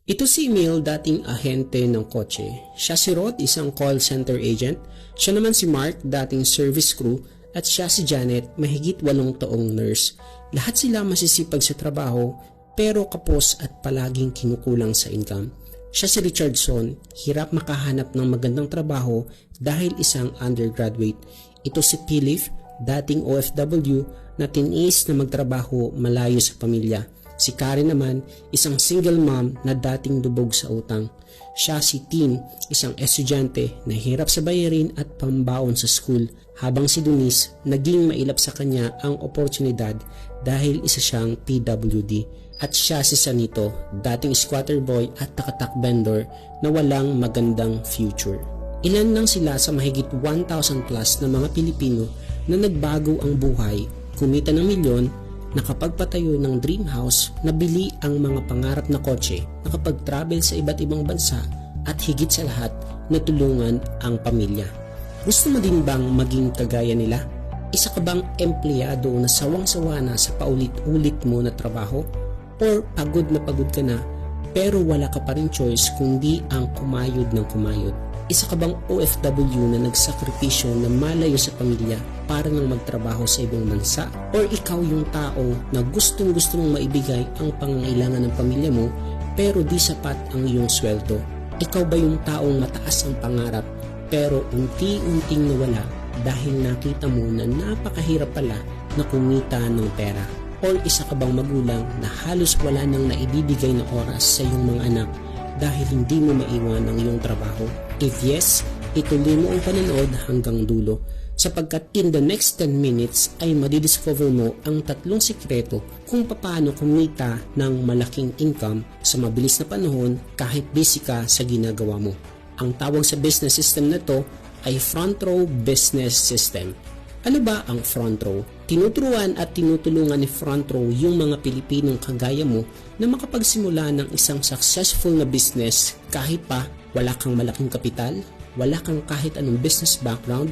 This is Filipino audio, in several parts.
Ito si Emil, dating ahente ng kotse. Siya si Rod, isang call center agent. Siya naman si Mark, dating service crew. At siya si Janet, mahigit 8 taong nurse. Lahat sila masisipag sa trabaho, pero kapos at palaging kinukulang sa income. Siya si Richardson, hirap makahanap ng magandang trabaho dahil isang undergraduate. Ito si Philip, dating OFW na tiniis na magtrabaho malayo sa pamilya. Si Karen naman, isang single mom na dating lubog sa utang. Siya si Tim, isang estudyante na hirap sa bayarin at pambaon sa school. Habang si Denise, naging mailap sa kanya ang oportunidad dahil isa siyang PWD. At siya si Sanito, dating squatter boy at takatak vendor na walang magandang future. Ilan lang sila sa mahigit 1,000 plus na mga Pilipino na nagbago ang buhay, kumita ng milyon, nakapagpatayo ng dream house, nabili ang mga pangarap na kotse, nakapag-travel sa iba't ibang bansa at higit sa lahat, natulungan ang pamilya. Gusto mo din bang maging kagaya nila? Isa ka bang empleyado na sawang-sawa na sa paulit-ulit mo na trabaho? Or pagod na pagod ka na pero wala ka pa rin choice kundi ang kumayod ng kumayod? Isa ka bang OFW na nagsakripisyo na malayo sa pamilya para nang magtrabaho sa ibang bansa? Or ikaw yung tao na gustong-gusto mong maibigay ang pangangailangan ng pamilya mo pero di sapat ang iyong sweldo? Ikaw ba yung taong mataas ang pangarap pero unti-unting nawala dahil nakita mo na napakahirap pala na kumita ng pera? Or isa ka bang magulang na halos wala nang naibibigay na oras sa iyong mga anak dahil hindi mo maiwan ang iyong trabaho? If yes, ituloy mo ang panonood hanggang dulo sapagkat in the next 10 minutes ay madidiscover mo ang 3 sikreto kung paano kumita ng malaking income sa mabilis na panahon kahit busy ka sa ginagawa mo. Ang tawag sa business system na to ay Front Row Business System. Ano ba ang Front Row? Tinuturuan at tinutulungan ni Front Row yung mga Pilipinong kagaya mo na makapagsimula ng isang successful na business kahit pa wala kang malaking kapital, wala kang kahit anong business background,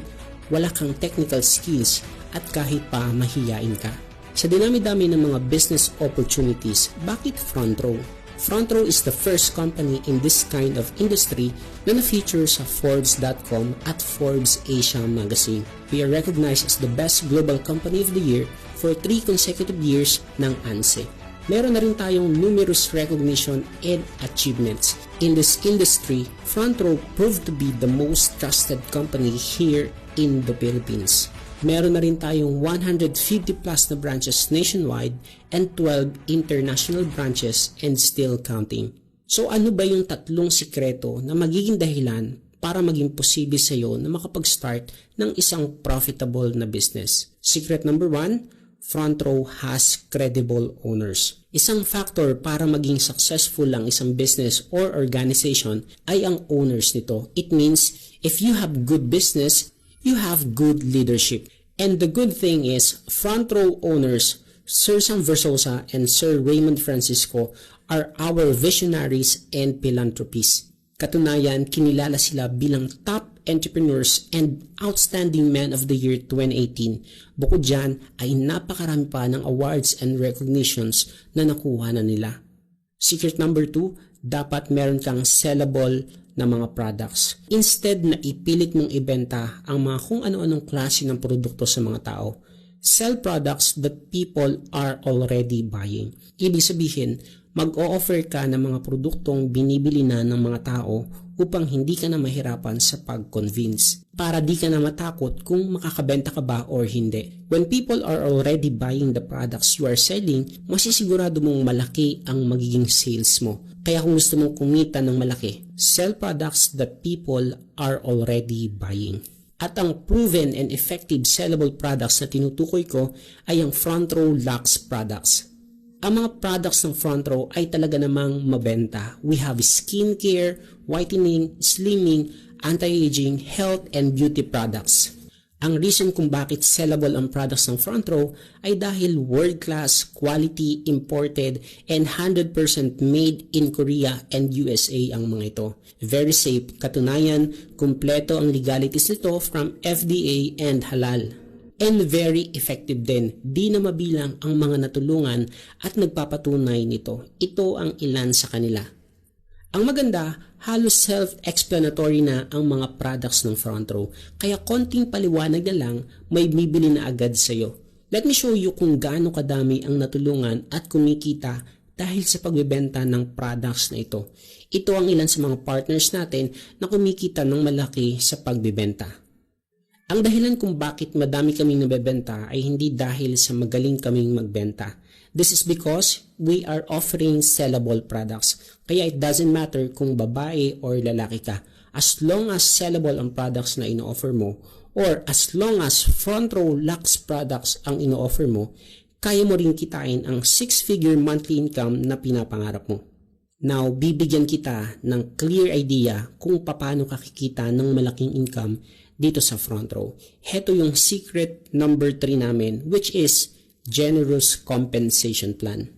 wala kang technical skills at kahit pa mahiyain ka. Sa dinami-dami ng mga business opportunities, bakit Front Row? Front Row is the first company in this kind of industry na na-feature sa Forbes.com at Forbes Asia magazine. We are recognized as the best global company of the year for 3 consecutive years ng ANSE. Meron na rin tayong numerous recognition and achievements. In this industry, Front Row proved to be the most trusted company here in the Philippines. Meron na rin tayong 150 plus na branches nationwide and 12 international branches and still counting. So ano ba yung 3 sikreto na magiging dahilan para maging posible sa iyo na makapag-start ng isang profitable na business? Secret number 1, Front Row has credible owners. Isang factor para maging successful ang isang business or organization ay ang owners nito. It means if you have good business, you have good leadership. And the good thing is, Front Row owners, Sir Sam Versosa and Sir Raymond Francisco are our visionaries and philanthropists. Katunayan, kinilala sila bilang top entrepreneurs and outstanding men of the year 2018. Bukod dyan ay napakarami pa ng awards and recognitions na nakuha na nila. Secret number 2, dapat meron kang sellable na mga products. Instead na ipilit mong ibenta ang mga kung ano-anong klase ng produkto sa mga tao, sell products that people are already buying. Ibig sabihin, mag-o-offer ka ng mga produktong binibili na ng mga tao upang hindi ka na mahirapan sa pag-convince. Para di ka na matakot kung makakabenta ka ba or hindi. When people are already buying the products you are selling, masisigurado mong malaki ang magiging sales mo. Kaya kung gusto mong kumita ng malaki, sell products that people are already buying. At ang proven and effective sellable products na tinutukoy ko ay ang Front Row Lux products. Ang mga products ng Front Row ay talaga namang mabenta. We have skincare, whitening, slimming, anti-aging, health, and beauty products. Ang reason kung bakit sellable ang products ng Front Row ay dahil world-class, quality, imported, and 100% made in Korea and USA ang mga ito. Very safe, katunayan, kumpleto ang legalities nito from FDA and halal. And very effective din. Di na mabilang ang mga natulungan at nagpapatunay nito. Ito ang ilan sa kanila. Ang maganda, halos self-explanatory na ang mga products ng front row, kaya konting paliwanag na lang may bibili na agad sa'yo. Let me show you kung gaano kadami ang natulungan at kumikita dahil sa pagbebenta ng products na ito. Ito ang ilan sa mga partners natin na kumikita ng malaki sa pagbebenta. Ang dahilan kung bakit madami kaming nabebenta ay hindi dahil sa magaling kaming magbenta. This is because we are offering sellable products. Kaya it doesn't matter kung babae or lalaki ka. As long as sellable ang products na ino-offer mo or as long as front row Lux products ang ino-offer mo, kaya mo rin kitain ang 6-figure monthly income na pinapangarap mo. Now, bibigyan kita ng clear idea kung paano ka kikita ng malaking income dito sa front row. Heto yung secret number 3 namin, which is generous compensation plan.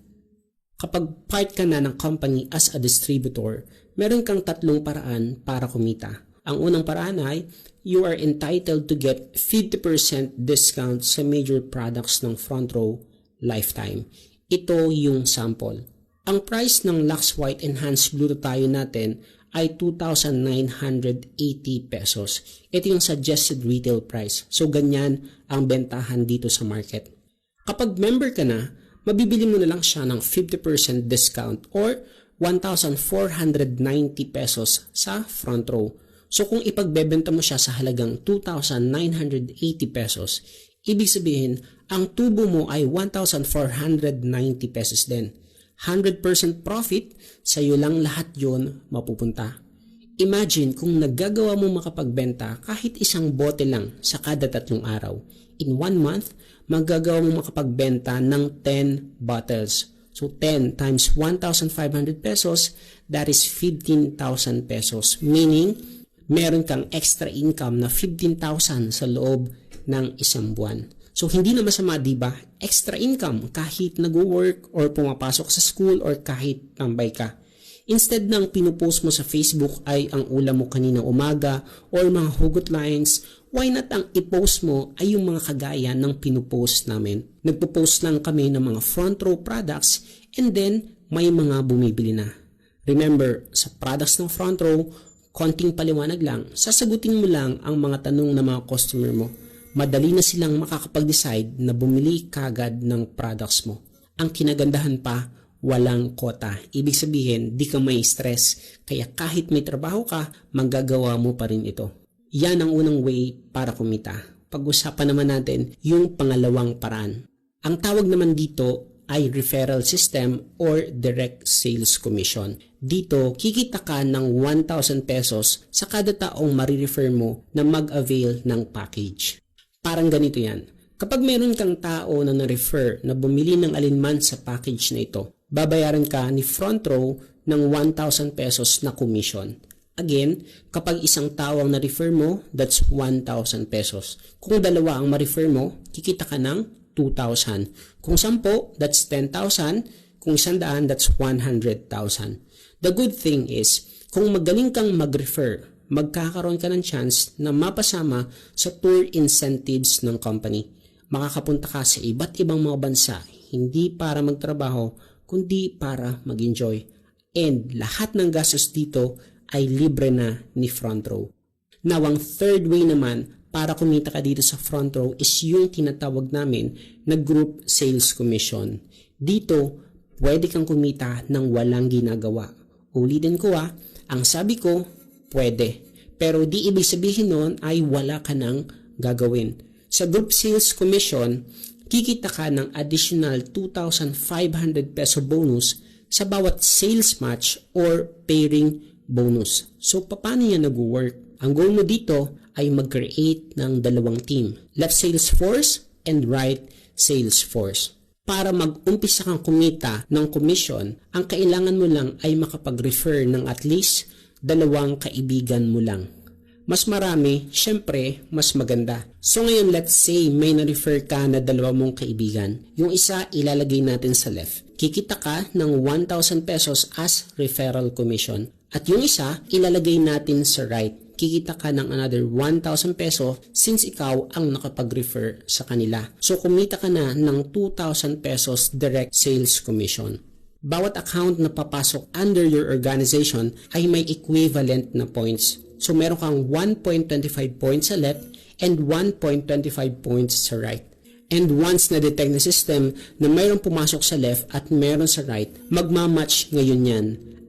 Kapag part ka na ng company as a distributor, meron kang 3 paraan para kumita. Ang unang paraan ay, you are entitled to get 50% discount sa major products ng front row lifetime. Ito yung sample. Ang price ng Lux White Enhanced Glutathione natin ay 2,980 pesos. Ito yung suggested retail price. So ganyan ang bentahan dito sa market. Kapag member ka na, mabibili mo na lang siya ng 50% discount or 1,490 pesos sa front row. So kung ipagbebenta mo siya sa halagang 2,980 pesos, ibig sabihin, ang tubo mo ay 1,490 pesos din. 100% profit, sa'yo lang lahat yon mapupunta. Imagine kung naggagawa mo makapagbenta kahit isang bote lang sa kada 3 araw. In 1 month, magagawa mo makapagbenta ng 10 bottles. So 10 times 1,500 pesos, that is 15,000 pesos. Meaning, meron kang extra income na 15,000 sa loob ng isang buwan. So hindi na masama, diba? Extra income kahit nag-work or pumapasok sa school or kahit tambay ka. Instead ng pinupost mo sa Facebook ay ang ulam mo kaninang umaga or mga hugot lines, why not ang i-post mo ay yung mga kagaya ng pinupost namin. Nagpo-post lang kami ng mga front row products and then may mga bumibili na. Remember, sa products ng front row, konting paliwanag lang, sasagutin mo lang ang mga tanong ng mga customer mo. Madali na silang makakapag-decide na bumili kagad ng products mo. Ang kinagandahan pa, walang kota. Ibig sabihin, di ka may stress. Kaya kahit may trabaho ka, manggagawa mo pa rin ito. Yan ang unang way para kumita. Pag-usapan naman natin yung pangalawang paraan. Ang tawag naman dito ay referral system or direct sales commission. Dito, kikita ka ng 1,000 pesos sa kada taong marirefer mo na mag-avail ng package. Parang ganito yan. Kapag meron kang tao na na-refer na bumili ng alinman sa package na ito, babayaran ka ni front row ng 1,000 pesos na commission. Again, kapag isang tao ang na-refer mo, that's 1,000 pesos. Kung dalawa ang ma-refer mo, kikita ka ng 2,000. Kung 10, that's 10,000. Kung 100, that's 100,000. The good thing is, kung magaling kang mag-refer, magkakaroon ka ng chance na mapasama sa tour incentives ng company. Makakapunta ka sa iba't ibang mga bansa, hindi para magtrabaho, kundi para mag-enjoy. And lahat ng gastos dito ay libre na ni front row. Now, ang third way naman para kumita ka dito sa front row is yung tinatawag namin na group sales commission. Dito, pwede kang kumita ng walang ginagawa. Ulitin ko ang sabi ko, pwede. Pero di ibig sabihin nun ay wala ka nang gagawin. Sa group sales commission, kikita ka ng additional 2,500 peso bonus sa bawat sales match or pairing bonus. So, paano yan nag-work? Ang goal mo dito ay mag-create ng 2 team. Left sales force and right sales force. Para mag-umpisa kang kumita ng commission, ang kailangan mo lang ay makapag-refer ng at least 2 kaibigan mo lang. Mas marami, syempre, mas maganda. So ngayon, let's say may na-refer ka na 2 mong kaibigan. Yung isa, ilalagay natin sa left. Kikita ka ng 1,000 pesos as referral commission. At yung isa, ilalagay natin sa right. Kikita ka ng another 1,000 peso since ikaw ang nakapag-refer sa kanila. So kumita ka na ng 2,000 pesos direct sales commission. bawat account na papasok under your organization ay may equivalent na points. So meron kang 1.25 points sa left and 1.25 points sa right. And once na-detect ng system na mayroong pumasok sa left at mayroon sa right, magmamatch ngayon yan.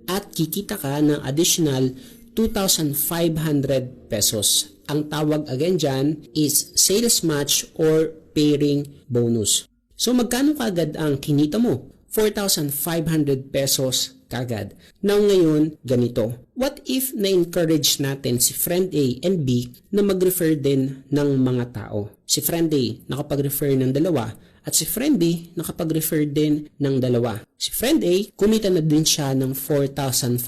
At kikita ka ng additional 2,500 pesos. Ang tawag again dyan is sales match or pairing bonus. So magkano kagad ang kinita mo? 4,500 pesos kagad. Now ngayon, ganito. What if na-encourage natin si friend A and B na mag-refer din ng mga tao? Si friend A nakapag-refer ng dalawa at si friend B nakapag-refer din ng dalawa. Si friend A, kumita na din siya ng 4,500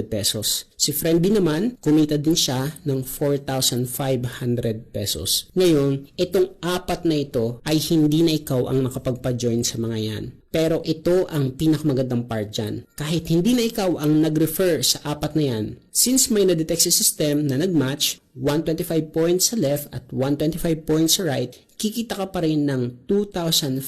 pesos. Si friend B naman, kumita din siya ng 4,500 pesos. Ngayon, itong apat na ito ay hindi na ikaw ang nakapagpa-join sa mga yan. Pero ito ang pinakamagandang part dyan. Kahit hindi na ikaw ang nag-refer sa apat na yan, since may na-detect sa system na nag-match, 125 points sa left at 125 points sa right, kikita ka pa rin ng 2,500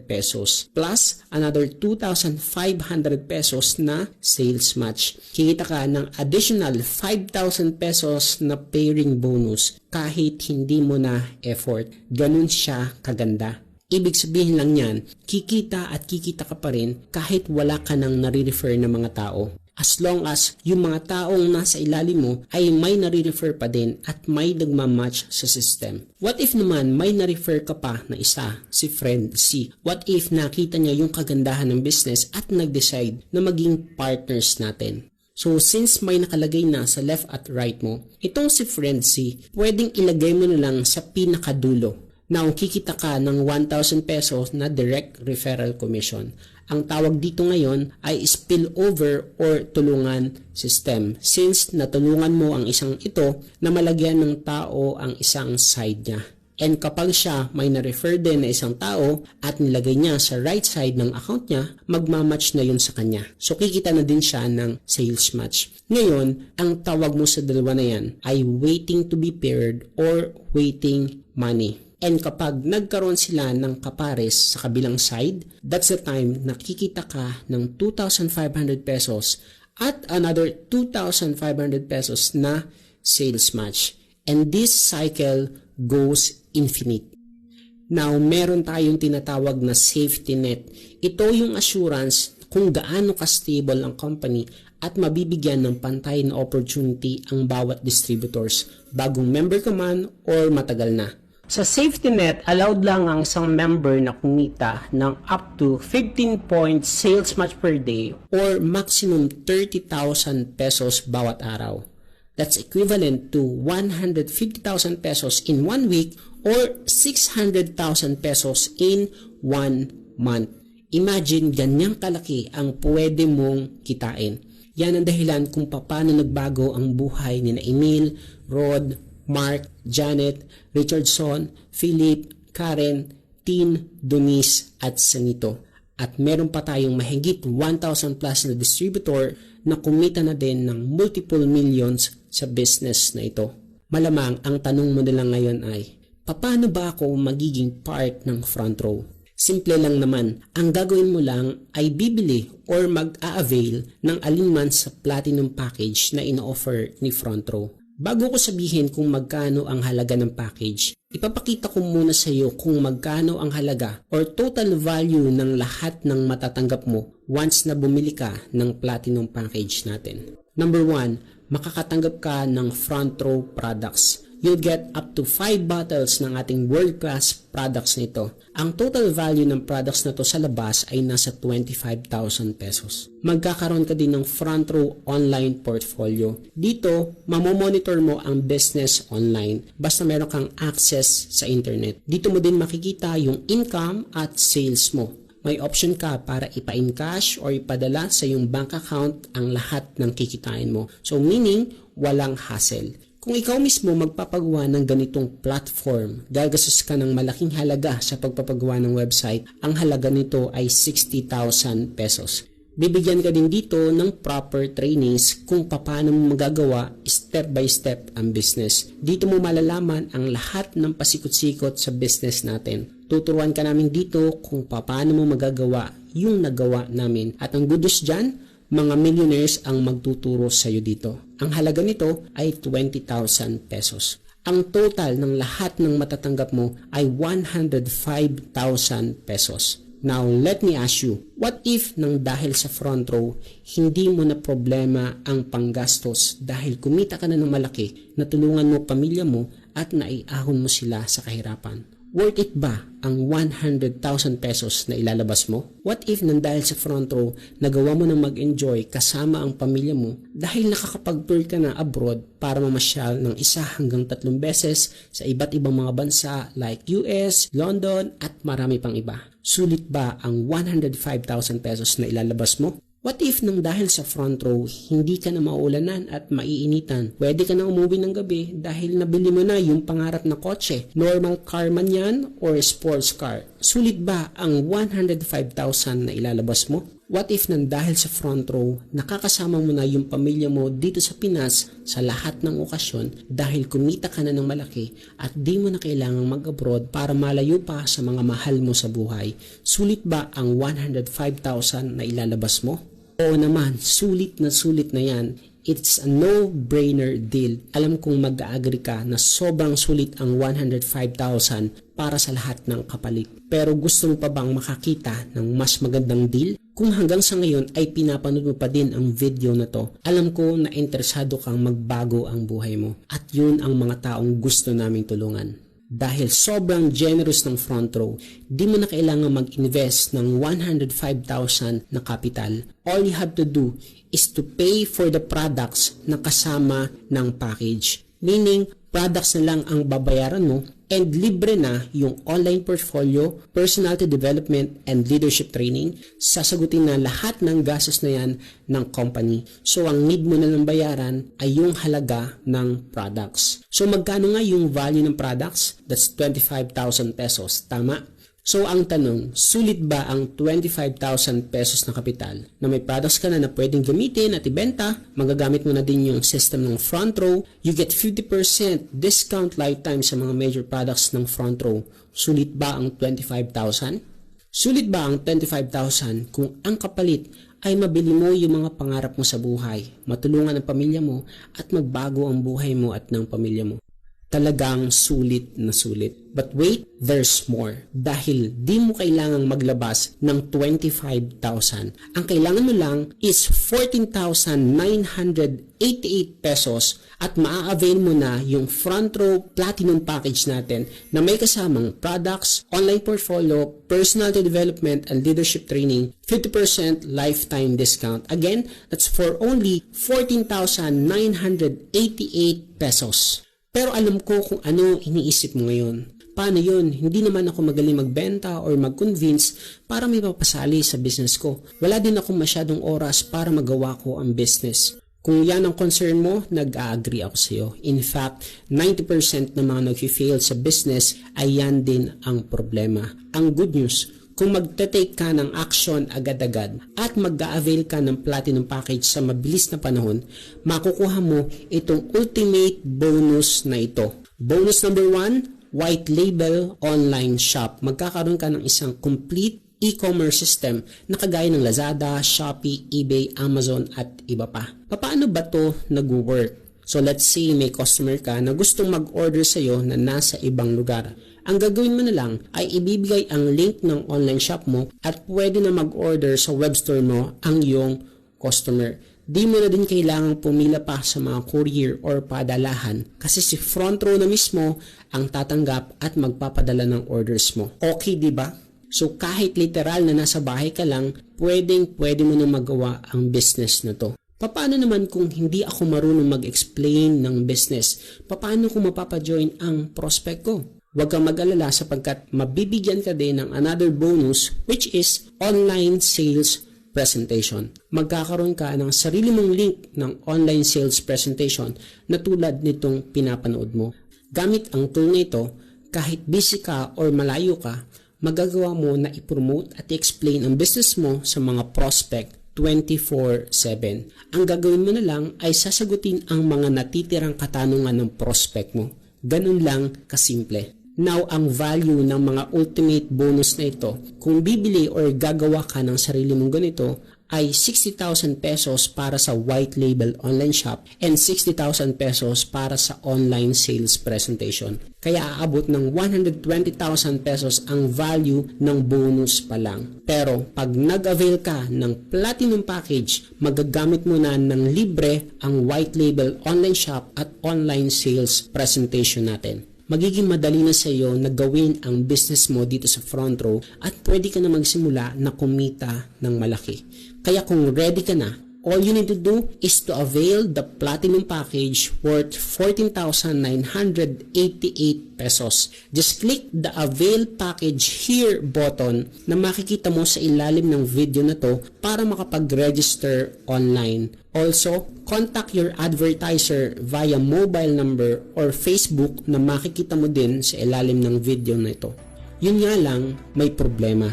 pesos plus another 2,500 pesos na sales match. Kikita ka ng additional 5,000 pesos na pairing bonus kahit hindi mo na effort. Ganun siya kaganda. Ibig sabihin lang yan, kikita at kikita ka pa rin kahit wala ka nang nare-refer na mga tao. As long as yung mga taong nasa ilalim mo ay may nare-refer pa din at may nagmamatch sa system. What if naman may na-refer ka pa na isa, si friend C? What if nakita niya yung kagandahan ng business at nag-decide na maging partners natin? So since may nakalagay na sa left at right mo, itong si friend C, pwedeng ilagay mo na lang sa pinakadulo. Now, kikita ka ng 1,000 pesos na direct referral commission. Ang tawag dito ngayon ay spillover or tulungan system. Since natulungan mo ang isang ito na malagyan ng tao ang isang side niya. And kapag siya may na-refer din na isang tao at nilagay niya sa right side ng account niya, magmamatch na yun sa kanya. So, kikita na din siya ng sales match. Ngayon, ang tawag mo sa dalawa na yan ay waiting to be paired or waiting money. And kapag nagkaroon sila ng kapares sa kabilang side, that's the time na kikita ka ng 2,500 pesos at another 2,500 pesos na sales match. And this cycle goes infinite. Now, meron tayong tinatawag na safety net. Ito yung assurance kung gaano ka-stable ang company at mabibigyan ng pantay na opportunity ang bawat distributors, bagong member ka man or matagal na. Sa safety net, allowed lang ang isang member na kumita ng up to 15 points sales match per day or maximum 30,000 pesos bawat araw. That's equivalent to 150,000 pesos in 1 week or 600,000 pesos in 1 month. Imagine ganyang kalaki ang pwede mong kitain. Yan ang dahilan kung paano nagbago ang buhay ni Emil, Rod, Mark, Janet, Richardson, Philip, Karen, Tin, Donice at Sanito. At meron pa tayong mahigit 1,000 plus na distributor na kumita na din ng multiple millions sa business na ito. Malamang ang tanong mo nila ngayon ay, paano ba ako magiging part ng front row? Simple lang naman, ang gagawin mo lang ay bibili or mag-a-avail ng alinman sa platinum package na ino-offer ni front row. Bago ko sabihin kung magkano ang halaga ng package, ipapakita ko muna sa iyo kung magkano ang halaga or total value ng lahat ng matatanggap mo once na bumili ka ng platinum package natin. Number 1, makakatanggap ka ng front row products. You'll get up to 5 bottles ng ating world-class products nito. Ang total value ng products na to sa labas ay nasa 25,000 pesos. Magkakaroon ka din ng front row online portfolio. Dito, mamomonitor mo ang business online basta meron kang access sa internet. Dito mo din makikita yung income at sales mo. May option ka para ipa-encash or ipadala sa iyong bank account ang lahat ng kikitain mo. So meaning, walang hassle. Kung ikaw mismo magpapagawa ng ganitong platform, gagastos ka ng malaking halaga sa pagpapagawa ng website, ang halaga nito ay 60,000 pesos. Bibigyan ka din dito ng proper trainings kung paano mo magagawa step by step ang business. Dito mo malalaman ang lahat ng pasikot-sikot sa business natin. Tuturuan ka namin dito kung paano mo magagawa yung nagawa namin. At ang good news dyan, mga millionaires ang magtuturo sa iyo dito. Ang halaga nito ay 20,000 pesos. Ang total ng lahat ng matatanggap mo ay 105,000 pesos. Now, let me ask you, what if nang dahil sa front row, hindi mo na problema ang panggastos dahil kumita ka na ng malaki, natulungan mo pamilya mo at naiahon mo sila sa kahirapan? Worth it ba ang 100,000 pesos na ilalabas mo? What if nang dahil sa front row, nagawa mo na mag-enjoy kasama ang pamilya mo dahil nakakapag-tour ka na abroad para mamasyal ng 1 hanggang 3 beses sa iba't ibang mga bansa like US, London at marami pang iba? Sulit ba ang 105,000 pesos na ilalabas mo? What if nang dahil sa front row, hindi ka na mauulanan at maiinitan? Pwede ka na umuwi ng gabi dahil nabili mo na yung pangarap na kotse. Normal car man yan or sports car. Sulit ba ang 105,000 na ilalabas mo? What if nang dahil sa front row, nakakasama mo na yung pamilya mo dito sa Pinas sa lahat ng okasyon dahil kumita ka na ng malaki at di mo na kailangang mag-abroad para malayo pa sa mga mahal mo sa buhay? Sulit ba ang 105,000 na ilalabas mo? Oo naman, sulit na yan. It's a no-brainer deal. Alam kong mag-agree ka na sobrang sulit ang 105,000 para sa lahat ng kapalit. Pero gusto mo pa bang makakita ng mas magandang deal? Kung hanggang sa ngayon ay pinapanood mo pa din ang video na to, alam ko na interesado kang magbago ang buhay mo. At yun ang mga taong gusto naming tulungan. Dahil sobrang generous ng front row, di mo na kailangan mag-invest ng 105,000 na capital. All you have to do is to pay for the products na kasama ng package. Meaning, products na lang ang babayaran mo and libre na yung online portfolio, personality development, and leadership training. Sasagutin na lahat ng gastos na yan ng company. So, ang need mo na lang bayaran ay yung halaga ng products. So, magkano nga yung value ng products? That's 25,000 pesos. Tama? So, ang tanong, sulit ba ang 25,000 pesos na kapital na may products ka na na pwedeng gamitin at ibenta? Magagamit mo na din yung system ng front row. You get 50% discount lifetime sa mga major products ng front row. Sulit ba ang 25,000? Sulit ba ang 25,000 kung ang kapalit ay mabili mo yung mga pangarap mo sa buhay, matulungan ang pamilya mo at magbago ang buhay mo at ng pamilya mo? Talagang sulit na sulit. But wait, there's more. Dahil di mo kailangang maglabas ng 25,000. Ang kailangan mo lang is 14,988 pesos at maa-avail mo na yung front row platinum package natin na may kasamang products, online portfolio, personality development, and leadership training, 50% lifetime discount. Again, that's for only 14,988 pesos. Pero alam ko kung ano iniisip mo ngayon. Paano yun? Hindi naman ako magaling magbenta or mag-convince para may papasali sa business ko. Wala din ako masyadong oras para magawa ko ang business. Kung yan ang concern mo, nag-a-agree ako sa iyo. In fact, 90% ng mga nag-fail sa business ay yan din ang problema. Ang good news, kung magte-take ka ng action agad-agad at mag-a-avail ka ng platinum package sa mabilis na panahon, makukuha mo itong ultimate bonus na ito. Bonus number 1, white label online shop. Magkakaroon ka ng isang complete e-commerce system na kagaya ng Lazada, Shopee, eBay, Amazon at iba pa. Paano ba to nag-work? So let's say may customer ka na gustong mag-order sa iyo na nasa ibang lugar. Ang gagawin mo na lang ay ibibigay ang link ng online shop mo at pwede na mag-order sa web store mo ang iyong customer. Di mo na din kailangang pumila pa sa mga courier or padalahan kasi si front row na mismo ang tatanggap at magpapadala ng orders mo. Okay, di ba? So kahit literal na nasa bahay ka lang, pwede mo na magawa ang business na to. Paano naman kung hindi ako marunong mag-explain ng business? Paano ko mapapajoin ang prospect ko? Huwag kang mag-alala sapagkat mabibigyan ka din ng another bonus which is online sales presentation. Magkakaroon ka ng sarili mong link ng online sales presentation na tulad nitong pinapanood mo. Gamit ang tool na ito, kahit busy ka or malayo ka, magagawa mo na i-promote at i-explain ang business mo sa mga prospect 24/7. Ang gagawin mo na lang ay sasagutin ang mga natitirang katanungan ng prospect mo. Ganun lang kasimple. Now, ang value ng mga ultimate bonus na ito, kung bibili or gagawa ka ng sarili mong ganito, ay 60,000 pesos para sa white label online shop and 60,000 pesos para sa online sales presentation. Kaya aabot ng 120,000 pesos ang value ng bonus pa lang. Pero pag nag-avail ka ng platinum package, magagamit mo na ng libre ang white label online shop at online sales presentation natin. Magiging madali na sa iyo na gawin ang business mo dito sa front row at pwede ka na magsimula na kumita ng malaki. Kaya kung ready ka na, all you need to do is to avail the platinum package worth 14,988 pesos. Just click the avail package here button na makikita mo sa ilalim ng video na to para makapag-register online. Also, contact your advertiser via mobile number or Facebook na makikita mo din sa ilalim ng video na ito. Yun nga lang, may problema.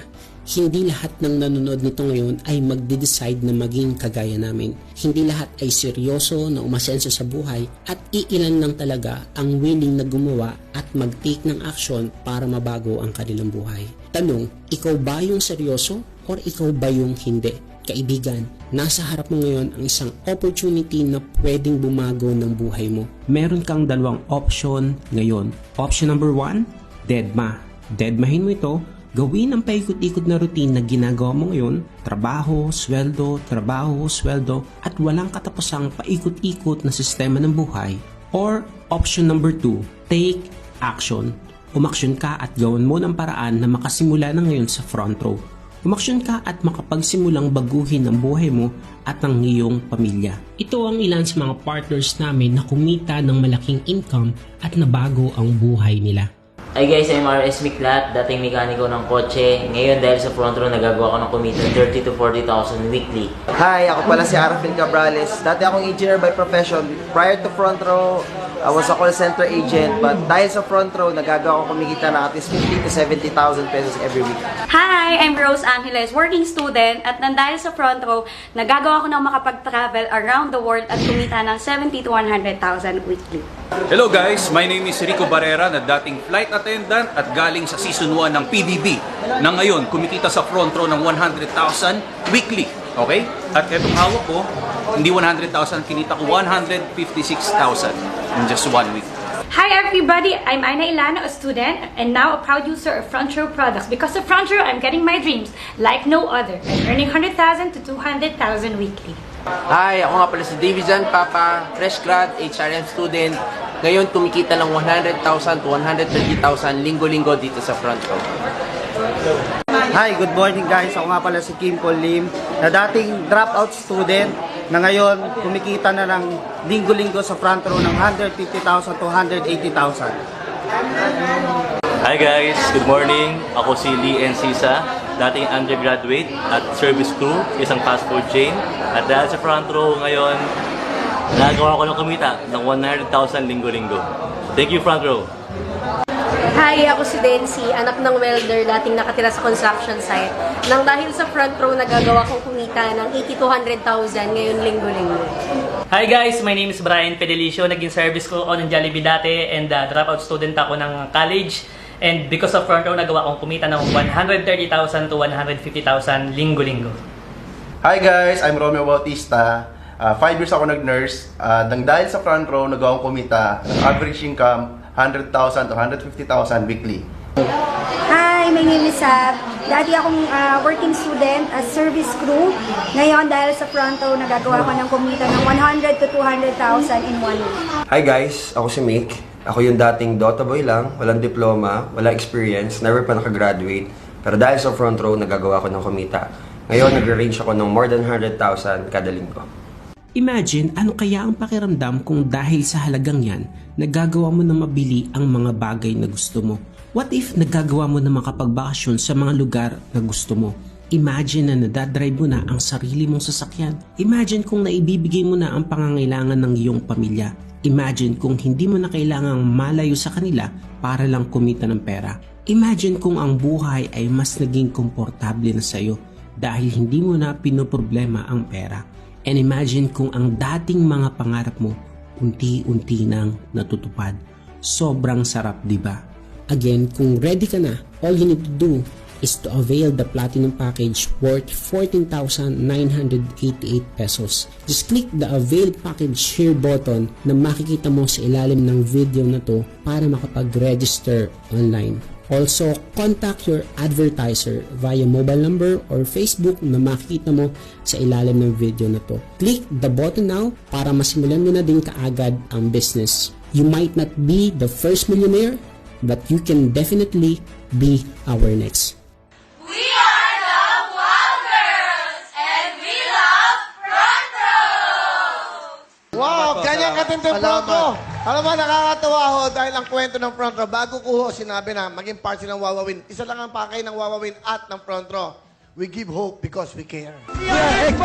Hindi lahat ng nanonood nito ngayon ay magde-decide na maging kagaya namin. Hindi lahat ay seryoso na umasenso sa buhay at iilan lang talaga ang willing na gumawa at mag-take ng action para mabago ang kanilang buhay. Tanong, ikaw ba yung seryoso or ikaw ba yung hindi? Kaibigan, nasa harap mo ngayon ang isang opportunity na pwedeng bumago ng buhay mo. Meron kang dalawang option ngayon. Option number 1, deadma. Deadmahin mo ito. Gawin ang paikot-ikot na routine na ginagawa mo ngayon, trabaho, sweldo, at walang katapusang paikot-ikot na sistema ng buhay. Or option number 2, take action. Umaksyon ka at gawan mo ng paraan na makasimula na ngayon sa front row. Umaksyon ka at makapagsimulang baguhin ang buhay mo at ang iyong pamilya. Ito ang ilan sa mga partners namin na kumita ng malaking income at nabago ang buhay nila. Hi guys, I'm RS Miklat, dating mekaniko ng kotse. Ngayon dahil sa front row, nagagawa ko ng kumita 30 to 40,000 weekly. Hi, ako pala si Arafil Cabrales. Dati akong engineer by profession. Prior to front row, I was a call center agent. But dahil sa front row, nagagawa ko kumikita ng at least 50 to 70,000 pesos every week. Hi, I'm Rose Angeles, working student. At dahil sa front row, nagagawa ko ng makapag-travel around the world at kumita ng 70 to 100,000 weekly. Hello guys, my name is Rico Barrera na dating flight attendant at galing sa season 1 ng PBB na ngayon kumikita sa front row ng 100,000 weekly. Okay? At etong hawak ko, hindi 100,000, kinita ko 156,000 in just 1 week. Hi everybody, I'm Aina Ilano, a student and now a proud user of Front Row products. Because of Front Row, I'm getting my dreams like no other. I'm earning 100,000 to 200,000 weekly. Hi, ako nga pala si Davidson Papa, fresh grad, HRM student. Ngayon kumikita ng 100,000 to 130,000 linggo-linggo dito sa front row. Hi, good morning guys. Ako nga pala si Kim Paul Lim, na dating dropout student na ngayon kumikita na ng linggo-linggo sa front row ng 150,000 to 180,000. Hi guys, good morning. Ako si Lee Encisa, dating undergraduate at service crew, isang fast food chain. At dahil sa front row ngayon, nagawa ko ng kumita ng 100,000 linggo-linggo. Thank you, front row. Hi, ako si Dency, anak ng welder, dating nakatira sa construction site. Nang dahil sa front row, nagagawa kong kumita ng 80 to 100,000 ngayon linggo-linggo. Hi guys, my name is Brian Fedelicio. Naging service ko ako ng Jollibee dati and dropout student ako ng college. And because of front row, nagawa kong kumita ng 130,000 to 150,000 linggo-linggo. Hi guys, I'm Romeo Bautista. 5 years ako nag-nurse. Nang dahil sa front row, nagawa kong kumita ng average income 100,000 to 150,000 weekly. Hi, my name is Sab. Dati akong working student as service crew. Ngayon, dahil sa front row, nagagawa ko ng kumita ng 100 to 200,000 in 1 week. Hi guys, ako si Mick. Ako yung dating Dota boy lang, walang diploma, walang experience, never pa nakagraduate. Pero dahil sa front row, nagagawa ko ng kumita. Ngayon, nag-range ako ng more than 100,000 kada linggo. Imagine ano kaya ang pakiramdam kung dahil sa halagang yan, nagagawa mo na mabili ang mga bagay na gusto mo. What if nagagawa mo na makapagbakasyon sa mga lugar na gusto mo? Imagine na nadadrive mo na ang sarili mong sasakyan. Imagine kung naibibigay mo na ang pangangailangan ng iyong pamilya. Imagine kung hindi mo na kailangang malayo sa kanila para lang kumita ng pera. Imagine kung ang buhay ay mas naging komportable na sa'yo dahil hindi mo na pinoproblema ang pera. And imagine kung ang dating mga pangarap mo unti-unti nang natutupad. Sobrang sarap, di ba? Again, kung ready ka na, all you need to do is to avail the Platinum Package worth 14,988 pesos. Just click the Avail Package Here button na makikita mo sa ilalim ng video na to para makapag-register online. Also, contact your advertiser via mobile number or Facebook na makikita mo sa ilalim ng video na to. Click the button now para masimulan mo na din kaagad ang business. You might not be the first millionaire, but you can definitely be our next. We are the Wild Girls and we love Front Row! Wow, ganyan katindi Front Row. Alam mo, nakakatawa ho dahil ang kwento ng Front Row, bago ko ho sinabi na maging part ng Wawawin, isa lang ang pakay ng Wawawin at ng Front Row. We give hope because we care. We are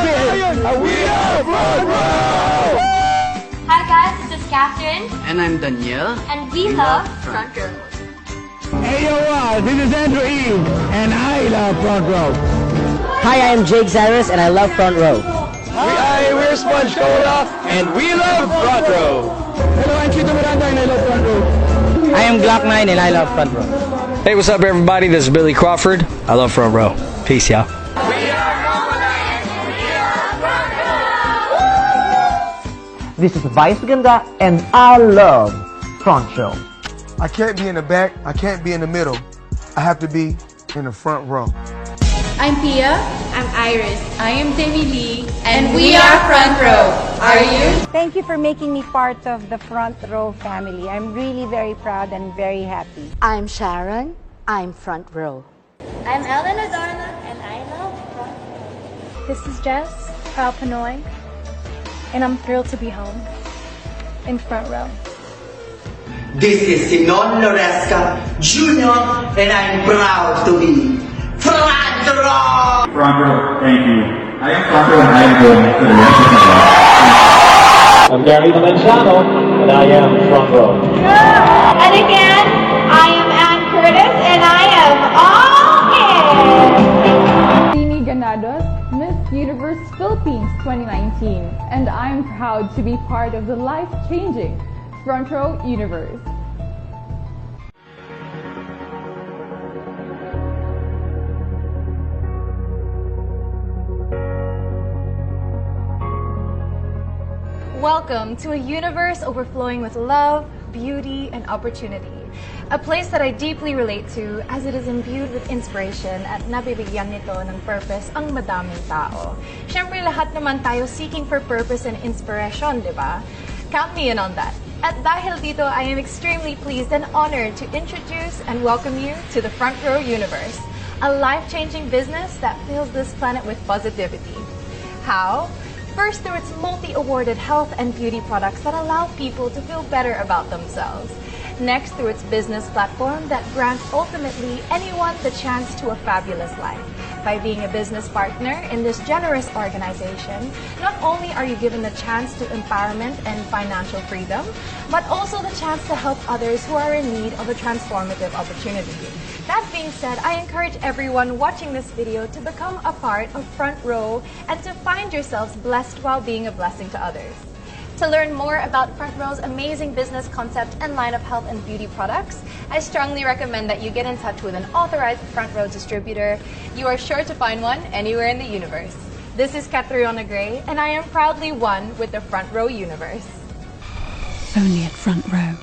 Front Row! Hi guys, this is Catherine. And I'm Daniel. And we love Front Row. Hey yo, this is Andrew E. And I love Front Row. Hi, I'm Jake Cyrus and I love Front Row. We're Sponge Cola and we love Front Row. Hello, I'm Chito Miranda and I love Front Row. I am Glock 9 and I love Front Row. Hey, what's up everybody? This is Billy Crawford. I love Front Row. Peace, y'all. This is Vice Ganda and I love Front Row. I can't be in the back, I can't be in the middle. I have to be in the front row. I'm Pia. I'm Iris. I am Demi Lee. And we are Front Row. Are you? Thank you for making me part of the Front Row family. I'm really very proud and very happy. I'm Sharon. I'm Front Row. I'm Ellen Adorno and I love Front Row. This is Jess, proud Pinoy, and I'm thrilled to be home in Front Row. This is Sinon Loresca Jr. and I'm proud to be Front Row! Front Row, thank you. I am Front Row and I am going for the rest of my life. I'm Gary Valenciano and I am Front Row. And again, I am Ann Curtis and I am all in. Tini Ganados, Miss Universe Philippines 2019, and I'm proud to be part of the life-changing Front Row Universe. Welcome to a universe overflowing with love, beauty, and opportunity. A place that I deeply relate to as it is imbued with inspiration at nabibigyan nito ng purpose ang madaming tao. Siyempre lahat naman tayo seeking for purpose and inspiration, di ba? Count me in on that. At dahil dito, I am extremely pleased and honored to introduce and welcome you to the Front Row Universe, a life-changing business that fills this planet with positivity. How? First, through its multi-awarded health and beauty products that allow people to feel better about themselves. Next, through its business platform that grants ultimately anyone the chance to a fabulous life. By being a business partner in this generous organization, not only are you given the chance to empowerment and financial freedom, but also the chance to help others who are in need of a transformative opportunity. That being said, I encourage everyone watching this video to become a part of Front Row and to find yourselves blessed while being a blessing to others. To learn more about Front Row's amazing business concept and line of health and beauty products, I strongly recommend that you get in touch with an authorized Front Row distributor. You are sure to find one anywhere in the universe. This is Catriona Gray, and I am proudly one with the Front Row Universe. Only at Front Row.